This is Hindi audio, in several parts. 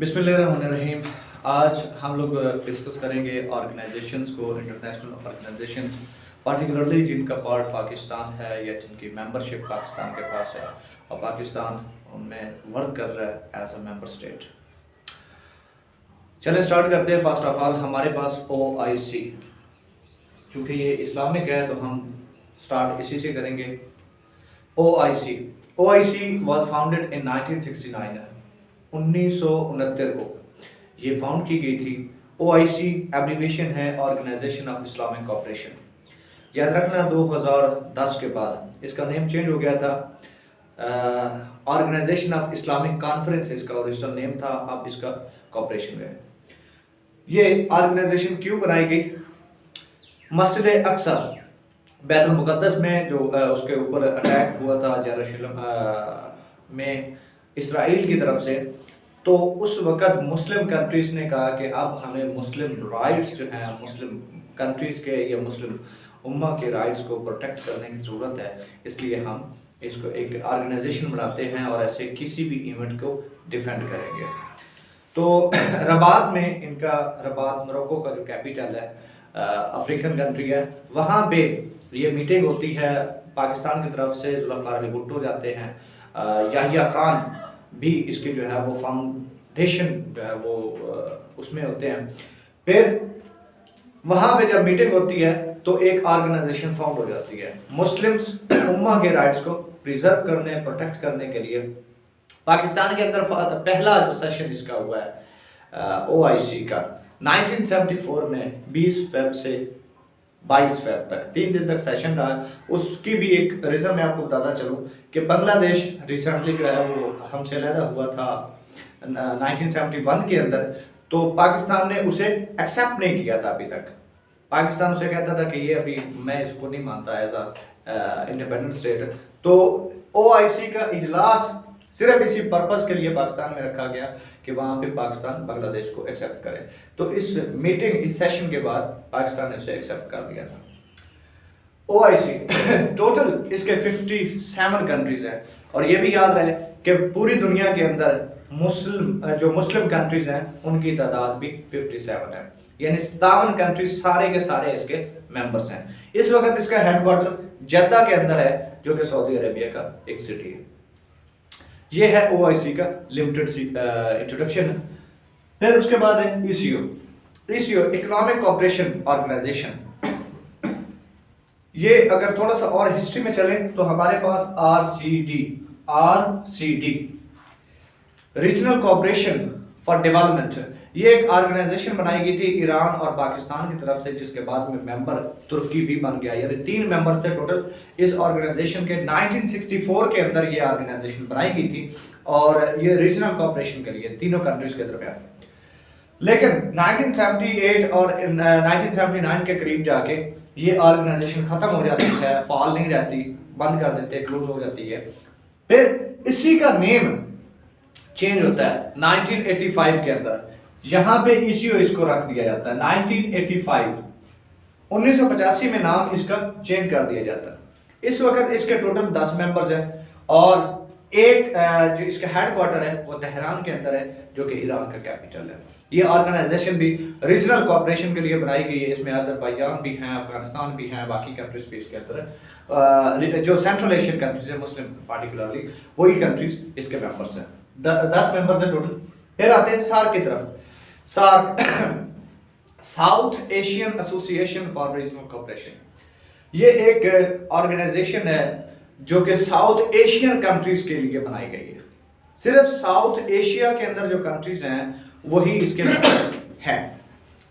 बिस्मिल्लाहिर्रहमानिर्रहीम। आज हम लोग डिस्कस करेंगे ऑर्गेनाइजेशंस को, इंटरनेशनल ऑर्गेनाइजेशंस, पार्टिकुलरली जिनका पार्ट पाकिस्तान है या जिनकी मेंबरशिप पाकिस्तान के पास है और पाकिस्तान उनमें वर्क कर रहा है एज अ मेंबर स्टेट। चलें स्टार्ट करते हैं। फर्स्ट ऑफ ऑल हमारे पास OIC, चूँकि ये इस्लामिक है तो हम स्टार्ट इसी से करेंगे। OIC वॉज फाउंडेड इन 1969, 1969 को ये फाउंड की गई थी। OIC एब्रीविएशन है ऑर्गेनाइजेशन ऑफ इस्लामिक कोऑपरेशन। याद रखना 2010 के बाद इसका नेम चेंज हो गया था। ऑर्गेनाइजेशन ऑफ इस्लामिक कॉन्फ्रेंस इसका ओरिजिनल नेम था, अब इसका कोऑपरेशन है। ये ऑर्गेनाइजेशन क्यों बनाई गई? मस्जिद अक्सा बैतुल मुक़द्दस में जो उसके ऊपर अटैक हुआ था यरूशलेम में इसराइल की तरफ से, तो उस वक़्त मुस्लिम कंट्रीज़ ने कहा कि अब हमें मुस्लिम राइट्स जो हैं, मुस्लिम कंट्रीज़ के या मुस्लिम उम्मा के राइट्स को प्रोटेक्ट करने की ज़रूरत है। इसलिए हम इसको एक ऑर्गेनाइजेशन बनाते हैं और ऐसे किसी भी इवेंट को डिफेंड करेंगे। तो रबात में इनका, रबात मोरक्को का जो कैपिटल है, अफ्रीकन कंट्री है, वहाँ पे ये मीटिंग होती है। पाकिस्तान की तरफ से जुल्फ़िकार अली भुट्टो जाते हैं, याहिया खान भी इसके जो है वो फाउंडेशन जो है वो उसमें होते हैं। फिर वहाँ पे जब मीटिंग होती है तो एक ऑर्गेनाइजेशन फाउंड हो जाती है मुस्लिम्स उम्मा के राइट्स को प्रिजर्व करने, प्रोटेक्ट करने के लिए। पाकिस्तान के अंदर पहला जो सेशन इसका हुआ है OIC का 1974 में 20 फ़रवरी से 22 फ़रवरी तक 3 दिन तक सेशन रहा। उसकी भी एक रीज़न मैं आपको बताता चलूँ कि बांग्लादेश रिसेंटली जो है वो हमसे अलहदा हुआ था 1971 के अंदर, तो पाकिस्तान ने उसे एक्सेप्ट नहीं किया था अभी तक। पाकिस्तान उसे कहता था कि ये अभी मैं इसको नहीं मानता एज अ इंडिपेंडेंट स्टेट। तो OIC का इजलास सिर्फ इसी पर्पज़ के लिए पाकिस्तान में रखा गया कि वहाँ पे पाकिस्तान बांग्लादेश को एक्सेप्ट करे। तो इस मीटिंग, इस सेशन के बाद पाकिस्तान ने उसे एक्सेप्ट कर दिया था। OIC टोटल इसके 57 कंट्रीज़ हैं, और ये भी याद रहे कि पूरी दुनिया के अंदर मुस्लिम कंट्रीज़ हैं उनकी तादाद भी 57 है, यानी 57 कंट्रीज सारे के सारे इसके मेंबर्स हैं। इस वक्त इसका हेडक्वार्टर जद्दा के अंदर है, जो कि सऊदी अरेबिया का एक सिटी है। ये है OIC का लिमिटेड इंट्रोडक्शन। फिर उसके बाद है ECO, इकोनॉमिक कोऑपरेशन ऑर्गेनाइजेशन। ये अगर थोड़ा सा और हिस्ट्री में चलें तो हमारे पास RCD regional cooperation for development, ये एक ऑर्गेनाइजेशन बनाई गई थी ईरान और पाकिस्तान की तरफ से, जिसके बाद में मेंबर तुर्की भी बन गया। यानी 3 मेंबर से टोटल इस ऑर्गेनाइजेशन के 1964 के अंदर ये ऑर्गेनाइजेशन बनाई गई थी, और ये रीजनल कोऑपरेशन के लिए तीनों कंट्रीज के दरमियान। लेकिन 1978 और 1979 के करीब जाके ये ऑर्गेनाइजेशन खत्म हो जाती है, फाल नहीं रहती, बंद कर देते, क्लोज हो जाती है। फिर इसी का नेम चेंज होता है 1985 के अंदर। यहाँ पे ECO इसको रख दिया जाता है 1985। 1985 में नाम इसका चेंज कर दिया जाता है। इस वक्त इसके टोटल 10 मेंबर्स हैं, और एक जो इसका हेडक्वार्टर है वो तेहरान के अंदर है, जो कि ईरान का कैपिटल है। ये ऑर्गेनाइजेशन भी रीजनल कोऑपरेशन के लिए बनाई गई है। इसमें अजरबैजान भी हैं, अफगानिस्तान भी हैं, बाकी कंट्रीज भी इसके अंदर है। जो सेंट्रल एशियन कंट्रीज है, मुस्लिम पार्टिकुलरली, वही कंट्रीज इसके मेंबर्स हैं। 10 मेंबर्स हैं टोटल। फिर आते हैं सार्क की तरफ। SAARC South Asian Association for Regional Cooperation, ये एक ऑर्गेनाइजेशन है जो कि साउथ एशियन कंट्रीज के लिए बनाई गई है। सिर्फ साउथ एशिया के अंदर जो कंट्रीज हैं वही इसके मेंबर हैं,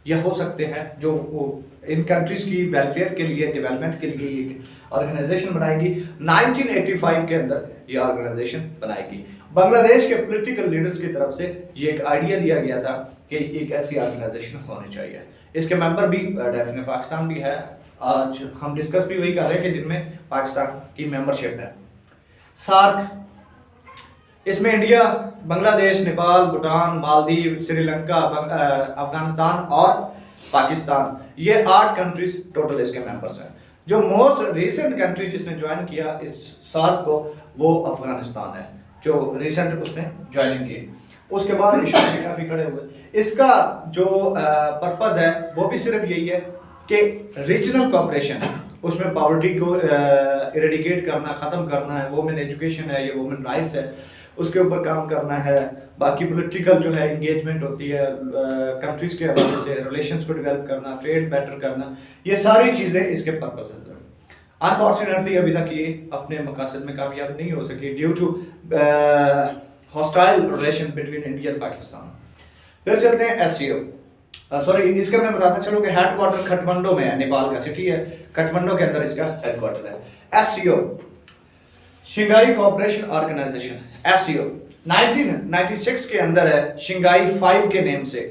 या हो सकते हैं, जो इन कंट्रीज की वेलफेयर के लिए, डेवलपमेंट के लिए एक ऑर्गेनाइजेशन बनाएगी। 1985 के अंदर ये ऑर्गेनाइजेशन बनाएगी। बांग्लादेश के पॉलिटिकल लीडर्स की तरफ से ये एक आइडिया दिया गया था कि एक ऐसी ऑर्गेनाइजेशन होनी चाहिए। इसके मेंबर भी डेफिनेटली पाकिस्तान भी है। आज हम डिस्कस भी वही कर रहे हैं कि जिनमें पाकिस्तान की मेंबरशिप है। सार्क, इसमें इंडिया, बांग्लादेश, नेपाल, भूटान, मालदीव, श्रीलंका, अफगानिस्तान और पाकिस्तान, ये 8 कंट्रीज टोटल इसके मेंबर्स हैं। जो मोस्ट रिसेंट कंट्री जिसने ज्वाइन किया इस सार्क को, वो अफगानिस्तान है, जो रिसेंट उसने ज्वाइनिंग की। उसके बाद इशू भी काफ़ी खड़े हुए। इसका जो पर्पज़ है वो भी सिर्फ यही है कि रीजनल कोऑपरेशन, उसमें पॉवर्टी को इरेडिकेट करना, ख़त्म करना है, वुमेन एजुकेशन है, ये वुमेन राइट्स है, उसके ऊपर काम करना है। बाकी पॉलिटिकल जो है इंगेजमेंट होती है कंट्रीज़ के हवाले से, रिलेशंस को डेवलप करना, ट्रेड बेटर करना, ये सारी चीज़ें इसके पर्पस हैं। अनफॉर्चुनेटली अभी तक ये अपने मकसद में कामयाब नहीं हो सकी due to hostile relation between India और पाकिस्तान। फिर चलते हैं एससीओ। सॉरी, इसका मैं बताता चलूँ कि हेडक्वार्टर काठमांडू में है, नेपाल का सिटी है, काठमांडू के अंदर इसका हेडक्वार्टर है। SCO Shanghai Cooperation Organisation, SCO 1996 के अंदर है, शंघाई 5 के नेम से,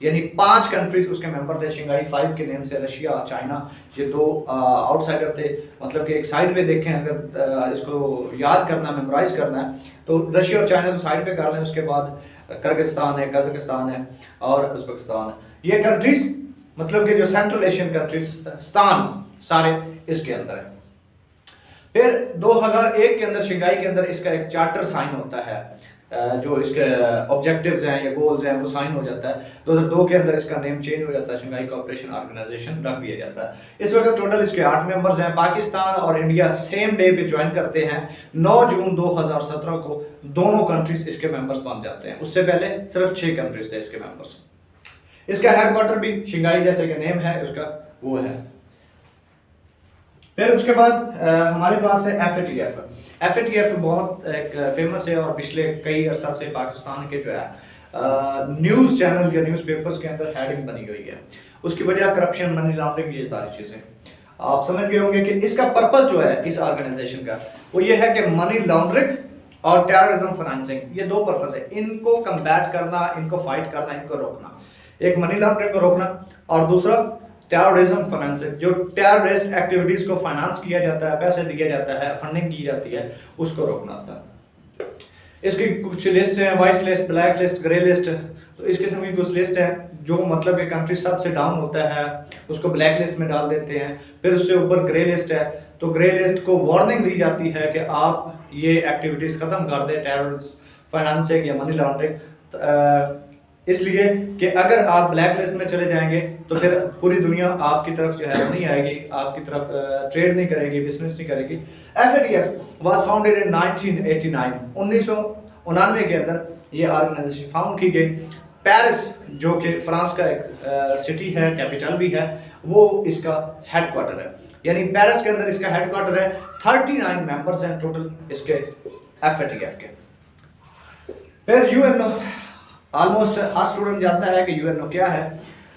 यानी 5 कंट्रीज उसके मेंबर थे शंघाई 5 के नेम से। रशिया, चाइना, ये 2 आउटसाइडर थे, मतलब कि एक साइड पे देखें, अगर इसको याद करना, मेमोराइज करना है तो रशिया और चाइना को साइड पे कर लें। उसके बाद किर्गिस्तान है, कजाकिस्तान है और उज़्बेकिस्तान है। ये कंट्रीज मतलब कि जो सेंट्रल एशियन कंट्रीज, स्थान सारे इसके अंदर है। फिर 2001 के अंदर शंघाई के अंदर इसका एक चार्टर साइन होता है, जो इसके ऑब्जेक्टिव्स हैं या गोल्स हैं वो साइन हो जाता है। 2002 के अंदर इसका नेम चेंज हो जाता है, शंघाई कोऑपरेशन ऑर्गेनाइजेशन रख दिया जाता है। इस वक्त टोटल इसके 8 मेंबर्स हैं। पाकिस्तान और इंडिया सेम डे पे ज्वाइन करते हैं, 9 जून 2017 को दोनों कंट्रीज इसके मेंबर्स बन जाते हैं। उससे पहले सिर्फ 6 कंट्रीज थे इसके मेंबर्स। इसका हेडक्वार्टर भी शंघाई जैसे कि नेम है उसका वो है। फिर उसके बाद हमारे पास है FATF। FATF बहुत एक फेमस है और पिछले कई अर्सा से पाकिस्तान के जो है न्यूज़ चैनल या न्यूज़पेपर्स के अंदर हेडिंग बनी हुई है। उसकी वजह करप्शन, मनी लॉन्ड्रिंग, ये सारी चीज़ें आप समझ गए होंगे कि इसका पर्पस जो है इस ऑर्गेनाइजेशन का वो ये है कि मनी लॉन्ड्रिंग और टेररिज्म फाइनेंसिंग, ये 2 पर्पस है। इनको कम्बैट करना, इनको फाइट करना, इनको रोकना। एक मनी लॉन्ड्रिंग को रोकना और दूसरा टेररिज्म फाइनेंसिंग, जो टेररिस्ट एक्टिविटीज को फाइनेंस किया जाता है, पैसे दिया जाता है, फंडिंग की जाती है, उसको रोकना था। इसकी कुछ लिस्ट है, white list, black list, grey list. तो इस किस्म की कुछ लिस्ट है जो मतलब कि कंट्री सबसे डाउन होता है उसको ब्लैक लिस्ट में डाल देते हैं। फिर उससे ऊपर ग्रे लिस्ट है, तो ग्रे लिस्ट को वार्निंग दी जाती है कि आप ये एक्टिविटीज खत्म कर दें, टेररिस्ट फाइनेंसिंग या मनी लॉन्ड्रिंग, इसलिए कि अगर आप ब्लैक लिस्ट में चले जाएंगे तो फिर पूरी दुनिया आपकी तरफ जो है नहीं आएगी, आपकी तरफ ट्रेड नहीं करेगी, बिजनेस नहीं करेगी। FATF वाज फाउंडेड इन 1989, 1999 के अंदर ये ऑर्गेनाइजेशन फाउंड की गई। पेरिस जो कि फ्रांस का एक सिटी है, कैपिटल भी है, वो इसका हेडक्वार्टर है, यानी पेरिस के अंदर इसका हेडक्वार्टर है। 39 मेंबर्स हैं टोटल इसके FATF के। फिर UNO, ऑलमोस्ट हर स्टूडेंट जानता है कि UNO क्या है।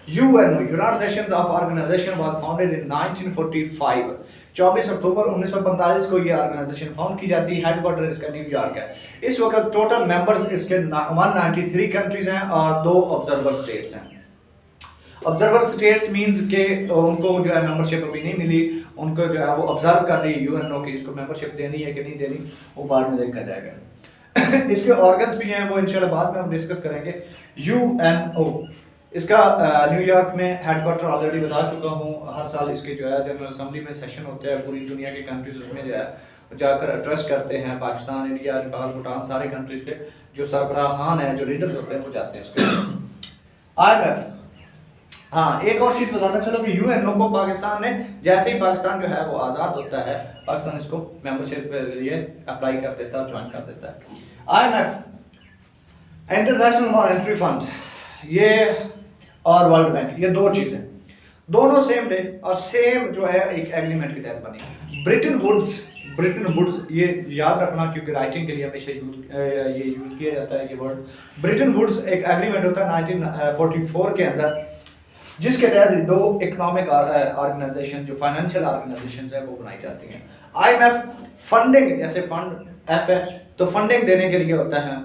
UNO, United Nations of Organisation, was founded in 1945। 24 अक्टूबर 1945 को ये ऑर्गेनाइजेशन फाउंड की जाती है। हेडक्वार्टर इसका न्यूयॉर्क है। इस वक्त टोटल मेंबर्स इसके 193 कंट्रीज हैं और 2 ऑब्जर्वर स्टेट्स हैं। ऑब्जर्वर स्टेट्स मींस के उनको जो है मेंबरशिप अभी नहीं मिली, उनको जो है वो ऑब्जर्व कर रही है UNO की, इसको मेंबरशिप देनी है कि नहीं देनी वो बाद में देखा जाएगा। इसके ऑर्गन्स भी हैं, वो इंशाल्लाह बाद में हम डिस्कस करेंगे। UNO इसका न्यूयॉर्क में हेडक्वार्टर ऑलरेडी बता चुका हूँ। हर साल इसके जो है जनरल असेंबली में सेशन होते हैं, पूरी दुनिया के कंट्रीज उसमें जो है जाकर एड्रेस करते हैं। पाकिस्तान, इंडिया, नेपाल, भूटान, सारे कंट्रीज के जो सरबराहान हैं, जो लीडर्स होते हैं, वो जाते हैं उसके। IMF, हाँ एक और चीज़ बताना चलो कि UNO को पाकिस्तान ने, जैसे ही पाकिस्तान जो है वो आज़ाद होता है, पाकिस्तान इसको मेंबरशिप के लिए अप्लाई कर देता है, ज्वाइन कर देता है। IMF, इंटरनेशनल मॉनेटरी फंड, ये और वर्ल्ड बैंक, ये 2 चीज़ें दोनों सेम डे और सेम जो है एक एग्रीमेंट के तहत बनी। ब्रिटेन वुड्स, ये याद रखना क्योंकि राइटिंग के लिए हमेशा ये यूज़ किया जाता है ये वर्ड। ब्रिटेन वुड्स एक एग्रीमेंट होता है 1944 के अंदर, जिसके तहत 2 इकोनॉमिक ऑर्गेनाइजेशन, जो फाइनेंशियल ऑर्गेनाइजेशन है, वो बनाई जाती हैं। IMF फंडिंग, जैसे फंड F है तो फंडिंग देने के लिए होता है,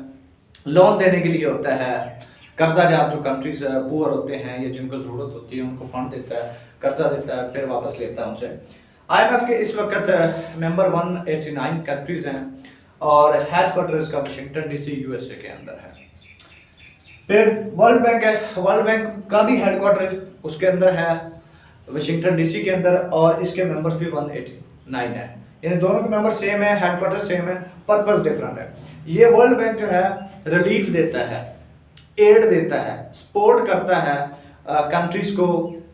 लोन देने के लिए होता है, कर्जा जात जो कंट्रीज पुअर होते हैं या जिनको ज़रूरत होती है उनको फंड देता है, कर्जा देता है, फिर वापस लेता है उनसे। IMF के इस वक्त मेंबर 189 कंट्रीज हैं और हेडक्वार्टर इसका वाशिंगटन DC USA के अंदर है। फिर वर्ल्ड बैंक है, वर्ल्ड बैंक का भी हेडक्वार्टर उसके अंदर है, वाशिंगटन DC के अंदर, और इसके मेंबर्स भी 189 है, यानी दोनों के मेंबर सेम है, हेडक्वार्टर सेम है, पर्पस डिफरेंट है। ये वर्ल्ड बैंक जो है रिलीफ देता है एड देता है, सपोर्ट करता है कंट्रीज को,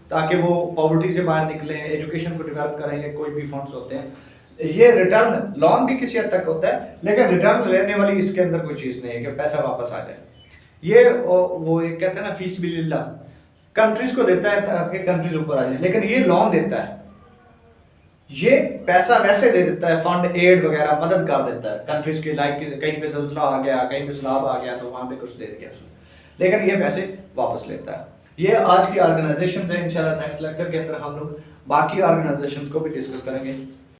ताकि वो पॉवर्टी से बाहर निकलें, एजुकेशन को डेवलप करेंगे। कोई भी फंड्स होते हैं, ये रिटर्न लोन भी किसी हद तक होता है, लेकिन रिटर्न लेने वाली इसके अंदर कोई चीज़ नहीं है कि पैसा वापस आ जाए। ये वो एक कहते हैं ना फीस बिल्ला, कंट्रीज को देता है ताकि कंट्रीज ऊपर आ जाए, लेकिन ये लोन देता है, ये पैसा वैसे दे देता है, फंड एड वगैरह मदद कर देता है कंट्रीज की, लाइक कहीं पे जलसा आ गया, कहीं पे सैलाब आ गया तो वहां पे कुछ दे दिया, लेकिन ये पैसे वापस लेता है। ये आज की ऑर्गेनाइजेशन है। इंशाल्लाह नेक्स्ट लेक्चर के अंदर हम लोग बाकी ऑर्गेनाइजेशंस को भी डिस्कस करेंगे।